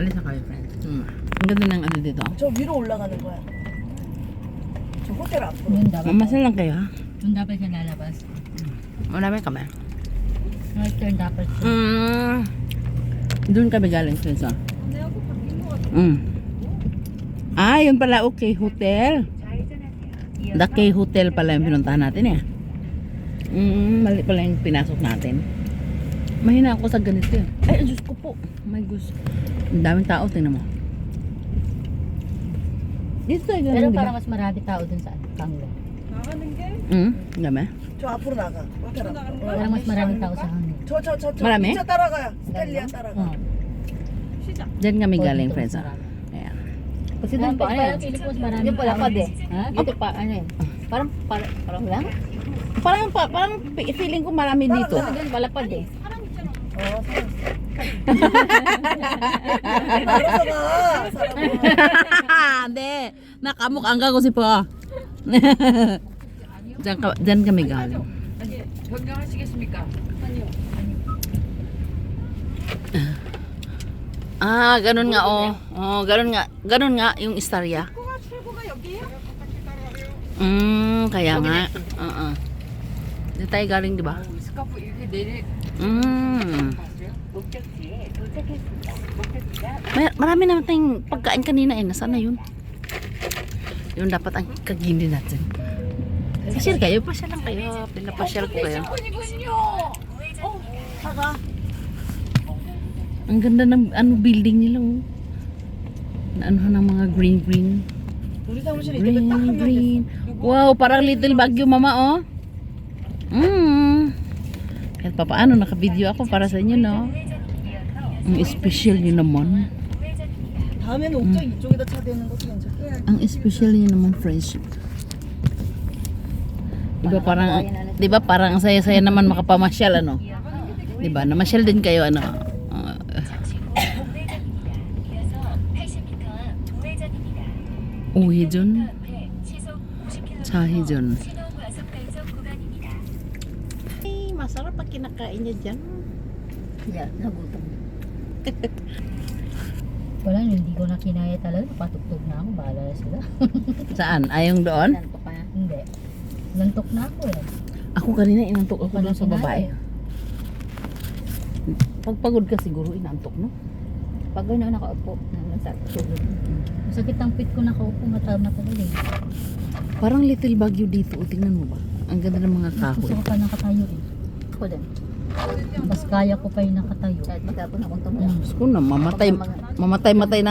Alis na kayo, friends. Ang ganda ng ano dito. 저 위로 올라가는 거야. 저 호텔 앞으로. Yun dapat. Mamasal lang kayo, ha? Yun dapat siya lalabas. Marami kami. Right turn dapat siya. Doon kami galing, friends, ha? Yun pala, okay, hotel. The K Hotel pala yung pinuntahan natin, eh. Mali pala yung pinasok natin. Mahina ako sa ganito, eh. Ay, Diyos ko po. My gosh. Ang daming tao, tingnan mo. Dito tayo Pero ganun, di parang ba? mas marami tao dun sa Tango. Dami? 저 앞으로 나가. 호텔 앞으로. Parang mas maraming tao sa hangin. 저. 말하네? 차 따라가요. 스텔리아 따라가. Oh. Diyan kami Oh, galing, dito friends, mas ha? marami. Ayan. Kasi doon pa, parang feeling ko mas marami. Yung palapad eh. Ha? Dito pa, ano eh. Parang lang. Parang feeling ko marami dito. Kasi doon palapad eh. 알아서 가. 사람아. Hindi. Nakamukhaan ka ko si po. Diyan kami galing. 변경하시겠습니까? Ganun nga, oh. Ganun nga yung istorya. Kaya nga. Diyan tayo galing, di ba? 스카프 이렇게 내리 목적지에 도착했습니다. 목적지가 Marami naman tayong pagkain kanina, eh. Nasaan na yun? Yun dapat ang kagindi natin. Pasyal kayo, pasyal lang kayo. Pinapasyal ko kayo. Ang ganda ng building nila, oh. Na ano ng mga green. 우리 사무실에 이렇게 딱 한 명 됐어. Green. Wow, parang Little Baguio, mama, oh. Kahit pa paano, naka-video ako para sa inyo, no? Ang special nyo naman. 다음에는 옥정 이쪽에다 차 대는 것도 괜찮아. Ang special nyo naman, friendship. Diba parang ang saya-saya naman makapamasyal, ano? Diba, namasyal din kayo, ano? 우회전, 좌회전. Ay, masarap pag kinakain niya dyan. Yeah, nagutom. Wala, hindi ko na kinaya talaga. Napatugtog na ako. Bahala na sila. Saan? Ayong doon? Nantok pa. Hindi. Nantok na ako eh. Ako kanina inantok ako Wala doon sa kinaya babae. eh. Pag pagod ka siguro, inantok, no? Pag gano'n nakaupo, tulog. Masakit ang pit ko nakaupo. Matagal eh. Parang Little Baguio dito. O, tingnan mo ba? Ang ganda ng mga Gusto kahoy. ko pa nakatayo eh. Ako din. Mas kaya ko pa yung nakatayo. Kahit magkapon akong tumulong. Diyos ko na, mamatay na nga